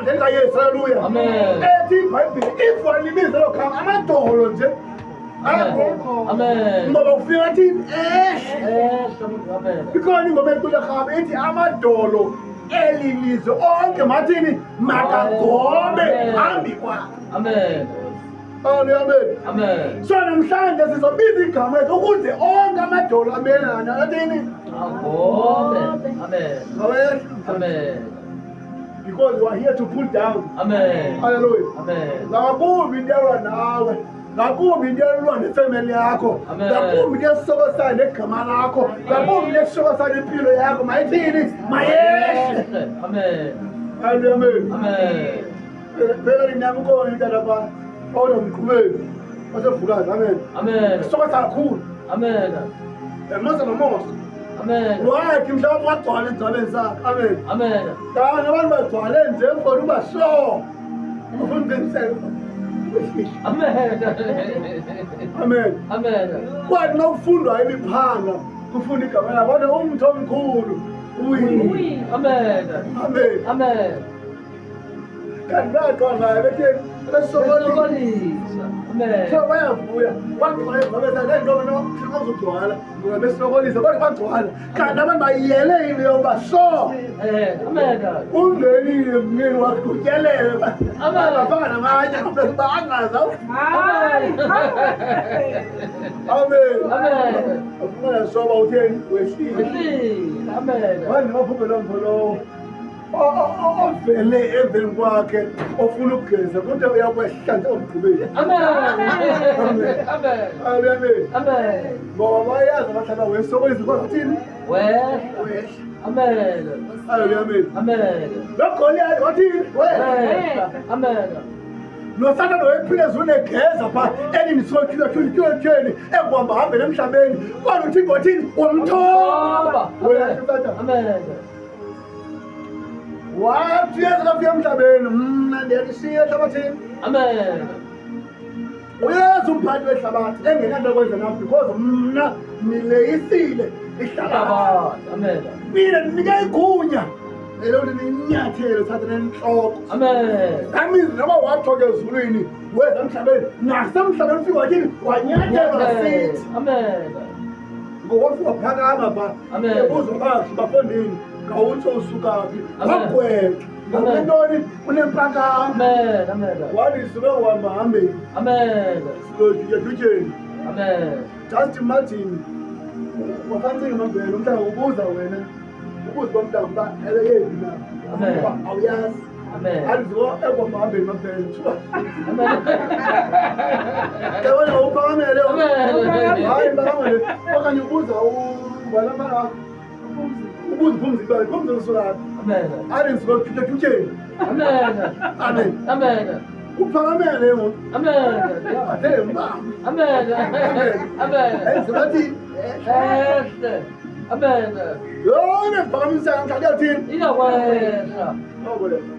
igama likaYesu. Haleluya. Amen. Ethi iBhayibhile if walimiza lo khama amadolo nje. Amen. Ngoba ufika thini? Amen. Ikhona ingoma enkulu khama ethi amadolo elilizwe onke mathini makagobe phambi kwakhe. Amen. Amen. Amen. So namhlanje sizobiza igama lethu ukuze onke amadolo amelana athini? Amen. Amen. Because we are here to pull down. Amen. Hallelujah. Amen. Ngakumbi ndiyalwa nawe. Ngakumbi ndiyalwa nefamily yakho. Ngakumbi ndiyasokosana negama lakho. Ngakumbi ndiyasokosana impilo yakho. Mayithini? Mayehle. Amen. Amen. Amen. Phela linyama ukhona intandaba. Onomqhubeli. Osevukazi. Amen. Amen. Sokosana kakhulu. Amen. Emosa nomosa. Amen. Wakhe mhlawumbe wagcwala endzabeni sakhe. Amen. Amen. Kana abantu bagcwale nje for uba so. Ufuna uqiniseka. Amen. Amen. Amen. Kwathi nawufundwa imiphanga kufunda igama lakho kodwa umuntu omkhulu uyi. Amen. Amen. Amen. Kanti bayaqonda bethi besokolisa. Amen. So bayavuya bagcwala endzabeni sakhe njengoba nokuzogcwala ngoba besokolisa kodwa bagcwala kanti abantu bayiyele into yokuba so. Amen. Ungenile mngeni wakutyelele abafana namanye ba angaza. Amen. Amen. Afuna soba utheni wesile. Amen. Wani maphumela mpholo ovele emveni kwakhe ofuna ukugeza kodwa uyakwehlanza omgqibeli. Amen. Amen. Amen. Amen. Ngoba bayazi abahlala wesokolisa kodwa thini? Wehla. Amen. Amen. Amen. Logoliath wathini? Wehla. Amen. Nosana nowephileza unegeza pha elini sotyhweni engihamba hambele emhlabeni kodwa uthixo wathini? Umthoba. Amen. Wathi yezafika emhlabeni mna ndiyalishiya ehlabathini. Amen. Uyesu umphathi wehlabathi engenanto kwenza nam because mna nileyisile ihlabathi. Amen. Mina ndinike igunya elokuthi ninyathele uthathe nentloko. Amen. That means noma wathoka ezulwini weza emhlabeni nasemhlabeni ufika wathini wanyathela sithi. Amen. Ngokufika phakama pha Amen. ebuzwa bahle bafondini ngawutsho usukaphi Amen. wagwetha ngokentoni unempakama. Amen. Amen. Wathi sube uhamba hambeni Amen. silojutyeni. Amen. Just imagine wafancinga mambele umntana ubuza wena ubuza bomntana uba eleyephi na. Amen. Awuyazi. Amen. Alizo ekwamba hambeni mambele Amen. yabona uphakamele Amen. hayi mphakamele okanye ubuza ubalapha ubuza uphumzibale phumzilisulapi Amen. ali nsilojutyeni. Amen. Amen. Amen. Uphakamele ngoku Amen. athe mbamba. Amen. Amen. Enzibathi Esther. Amen. yona mphakamisa ngiyawuthini? Izakwehla.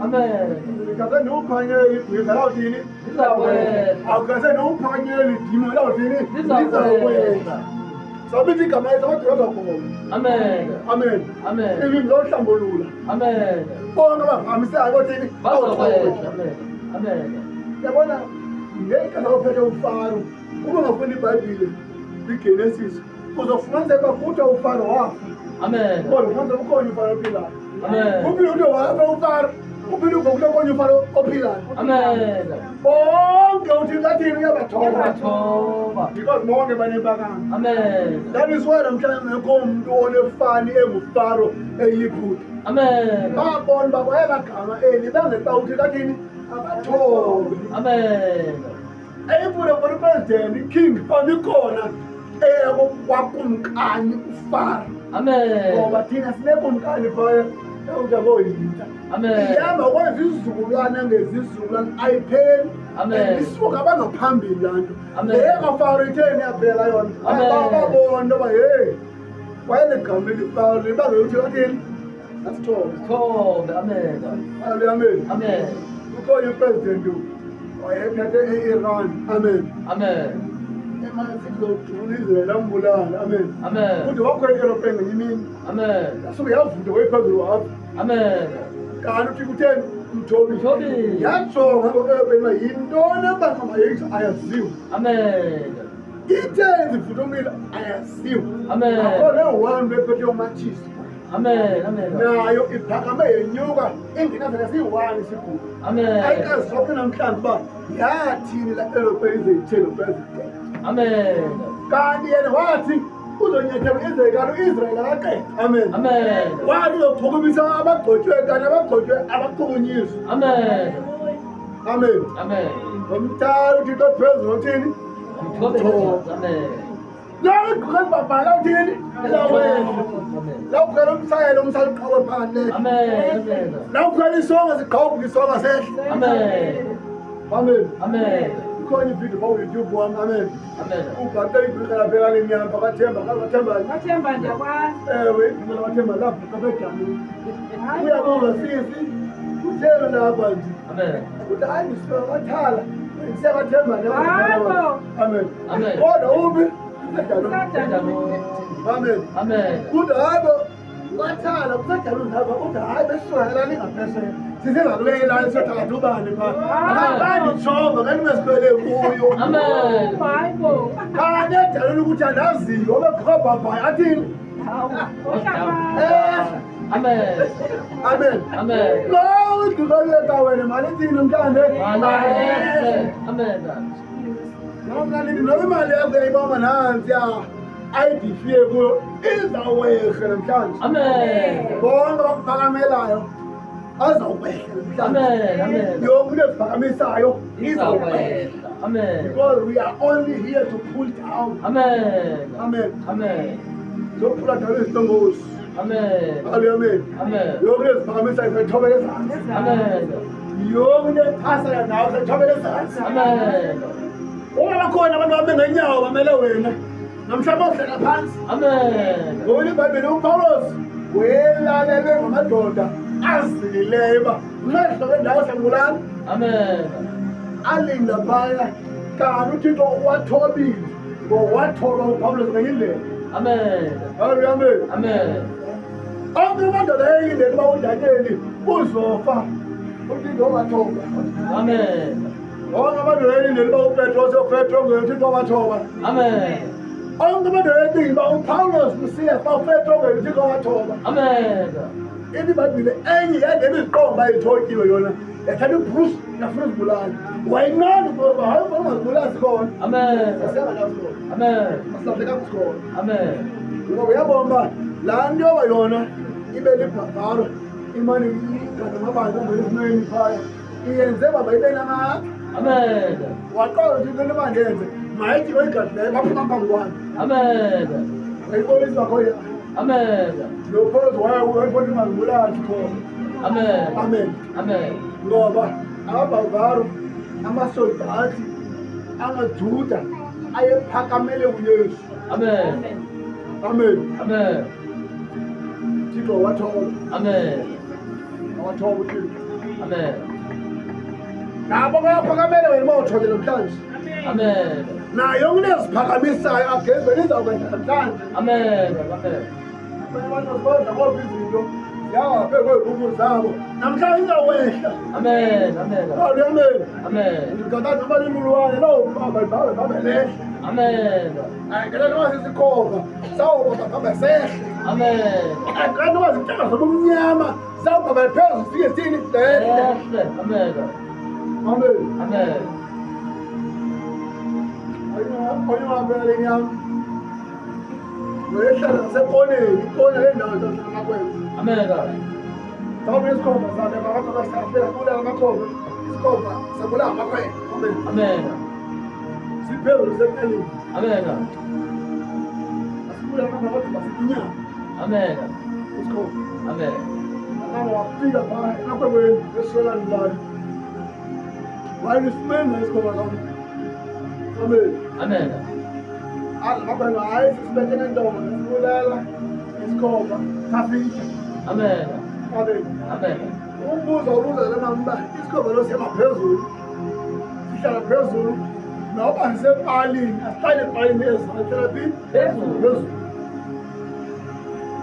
Amen. Ngikase ndiwuphanyele igwinga lawuthini? Lizakwehla. Awukase ndiwuphanyele idimo lawuthini? Lizakwehla. Sabithi igama lethu kodwa uzakubona. Amen. Amen. Amen. Ivimbi lohlambulula Amen. bonke abaphakamisayo kothini? Bazakwehla. Amen. Amen. Yabona ngekhala ophethe uFaro uma ungafunda iBhayibhile kwiGenesis uzofumaniseka kuthiwa uFaro wafa. Amen. Kodwa ufumanise ukhona uFaro ophilayo. Amen. Uphinde uthi wafa uFaro uphinde uvuke ukhona uFaro ophilayo. Amen. Bonke uthi lathini uyabathoba Yabathoba. because bonke banempakamo. Amen. That is why namhlanje ngekho umuntu onefani enguFaro eyiphutha. Amen. Babona uba bayabagama eli bangeka uthi lathini abathobe. Amen. Eyiphule for upresident iking phambikhona kwakumkani uFaro. Amen. Ngoba thina sinekumkani phaya ewujaboyinta. Amen. Ihamba kwenza izizukulwana ngezizukulwana ayipheli. Amen. Isuka bangaphambili laa nto. Amen. Leyakafaro itheni yaphela yona. Amen. Babona uba hey wayelegama elifaro libangeyokuthi lathini asithobe. Thobe. Amen. Amen. Amen. Ukhona upresident wayephethe e-Iran. Amen. Amen. Sizodula Israel ambulala. Amen. Amen. Kuthi wakhwela i-aeroplane ngenye imini Amen. yasuke yavuthwa wayephezulu apha Amen. kanti uthi kutheni Mthobi yajonga ngoba yintoni abangama yethu ayaziwa. Amen. Itenzi futhi ayaziwa. Amen. Akona one ephethe umathisi. Amen. Amen. Nayo iphakame yenyuka ingenaze siyi-1 isikhulu. Amen. Ayikazi zonke namhlanje uba yathini la elopeni izeyithelo president. Amen. Kanti yena wathi uzonyathela izekalo Israyeli akaqeda. Amen. Amen. Wathi uzophukumisa abagxotywe kanti abagxotywe abachukunyiswa. Amen. Amen. Amen. Ngomthala uThixo phezulu uthini? Amen. Lawa gqoka babhala uthini? Lawa ukhwela umsayelo uqhawe phandle. Amen. Lawa ukhwela isonga siqhawuka isonga sehle. Amen. Amen. Amen. Ikhona ividiyo kwa YouTube wami. Amen. Amen. Ubhaqe ibhikela phela lenyamba kaThemba Kathemba ndiyakwazi. ewe ibhikela kaThemba lapho kabejani. Uyabuza sisi uthelo lapha nje. Amen. Uthi hayi ngisibakathala. Ngisiyakathemba Hayibo. Amen. Amen. Kodwa ubi Amen. Amen. Uthi hayibo wathala kusadala lapha uthi hayi besihlela lingaphesheya. Sisengakulela siyothatha ubani pha. Abani jova kanti mesikhwele kuyo. Amen. Hayibo. Kanti edalweni ukuthi andaziyo obekhabhabhayi athini? Amen. Amen. Amen. Lo udlukaleka wena mali ithini mhlande? Amen. Nomlaleli noma imali yakho yayibamba nansi ayidifiye kuyo izawuwehle namhlanje. Amen. Bonke abakuphakamelayo azawuwehle namhlanje. Amen. Yonke into eziphakamisayo izawuwehle. Amen. Because we are only here to pull down. Amen. Amen. Amen. Zophula down izitongozi. Amen. Amen. Amen. Yonke into eziphakamisayo sayithobela ezantsi. Amen. Yonke into ephasayo nawe sayithobela ezantsi. Amen. Uma bakhona abantu bame ngenyawo bamele wena namhlanje ohlala phansi. Amen. Ngoba iBhayibheli uPawulos welalelwe ngamadoda azilileyo uba mehlo wendawo sangulana Amen. alinda phaya kanti uThixo wathobile ngowathoba uPawulos ngenye indlela. Amen. Amen. Amen. Onke amadoda eyindlela uba uDanyeli uzofa uThixo wathoba. Amen. Onke amadoda eyindlela uba uPetros uThixo wathoba. Amen. Onke amadoda ecinga uba uPawulos usiya uba uPetro uThixo wathoba. Amen. iBhayibhile enye yaleli ziqomba ayithotyiwe yona yathatha uBruce yafuna uzibulala wayinqanda ngoba hayi ungazibulala sikhona. Amen. Asiyangalazikhona Amen. asilahlekanga sikhona Amen. ngoba uyabona uba laa nto yoba yona ibe libhavaro imane igana amabandla angena esimeni phaya iyenze baba ibe namaka. Amen. Waqonda ukuthi into ebandenze mayithi oyigadileyo baphuma phambi kwami Amen. wayipolisi bakhoya Amen. noPawulos wayefuna ungazibulala sikhona. Amen. Amen. Amen. Ngoba amabhavaro amasoldati amaJuda ayephakamele uYesu. Amen. Amen. Amen. Thixo wathoba. Amen. Awathoba uThixo. Amen. Nabo bayaphakamela wena mawuthobe namhlanje. Amen. Nayo yonke into eziphakamisayo agezweni izawukwenza namhlanje. Amen. Amen. Abantu bodwa ngoba izinto ziyawaphe kwey'bubu zabo namhlanje izawehla. Amen. Amen. Amen. Amen. Ngikathatha abalilulwane lo babelehle. Amen. Ngeke noma sisikhova sawuba babe sehle. Amen. Ngeke noma zintanga zobumnyama sawuba baphezulu sifike sithini sehle. Amen. Amen. Amen. Oyingamabele nyama wehlala ngasekoneni ikona le ndawo zamakwenza. Amen. Sawuba isikhova sakhe bakasafela kubulala amakhova isikhova sabulala amakhwela. Amen. Amen. Siphezulu sephelile Amen. asibulala amakhova basinyama Amen. isikhova. Amen. Akanga wafika phaya enakwekweni eswelani lani wayelisimena isikhova sakhe. Amen. Amen. Amakhwela hayi sisibethe nentonga sibulala isikhova safika. Amen. Amen. Amen. Umbuzo ubuza nami isikhova lo siyamaphezulu sihlala phezulu noba ngisepalini asihlale epalini ezitherapini phezulu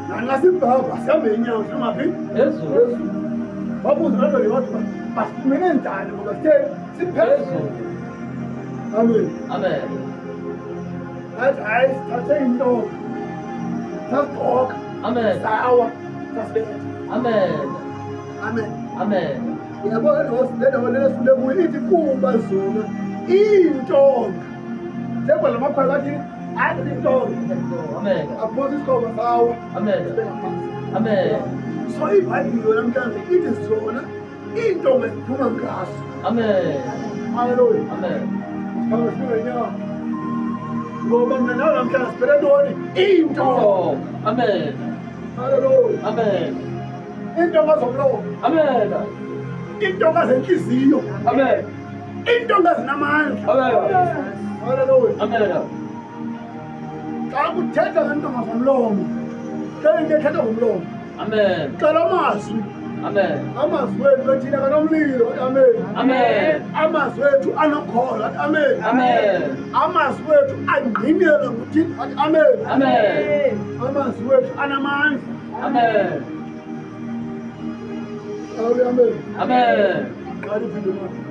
nanxa sibhabha sihambe inyawo singaphi Yesu. babuza loo nto leyo wathi basifumene njani ngoba siphezulu. Amen. Amen. Athi hayi sithathe intombi sasigqoka Amen. sawa sasibetha. Amen. Amen. Amen. Uyabona lento lesifune kuyo ithi kuba zona intombi njengoba lamakhwela athi athi intombi Amen. aphosa isikhoba sawa. Amen. Amen. So iBhayibheli namhlanje ithi zona intombi eziphuma ngaso. Amen. Haleluya. Amen. Awusibenya. Ngoba mina namhlanje sibheke ntoni? Intombi. Oh. Amen. Haleluya. Amen. Intombi zomlomo. Amen. Intombi zenhliziyo. Amen. Intombi ezinamandla. Amen. Haleluya. Amen. Xa kuthetha ngentombi zomlomo, into ethetha ngomlomo. Amen. Cala amazwi. Amen. Amazwi wethu ethina kanomlilo. Amen. Amen. Amazwi wethu anokholo. Amen. Amen. Amazwi wethu angqinela nguthixo. Amen. Amen. Amazwi wethu anamandla. Amen. Amen. Amen. Qala iphinda manje.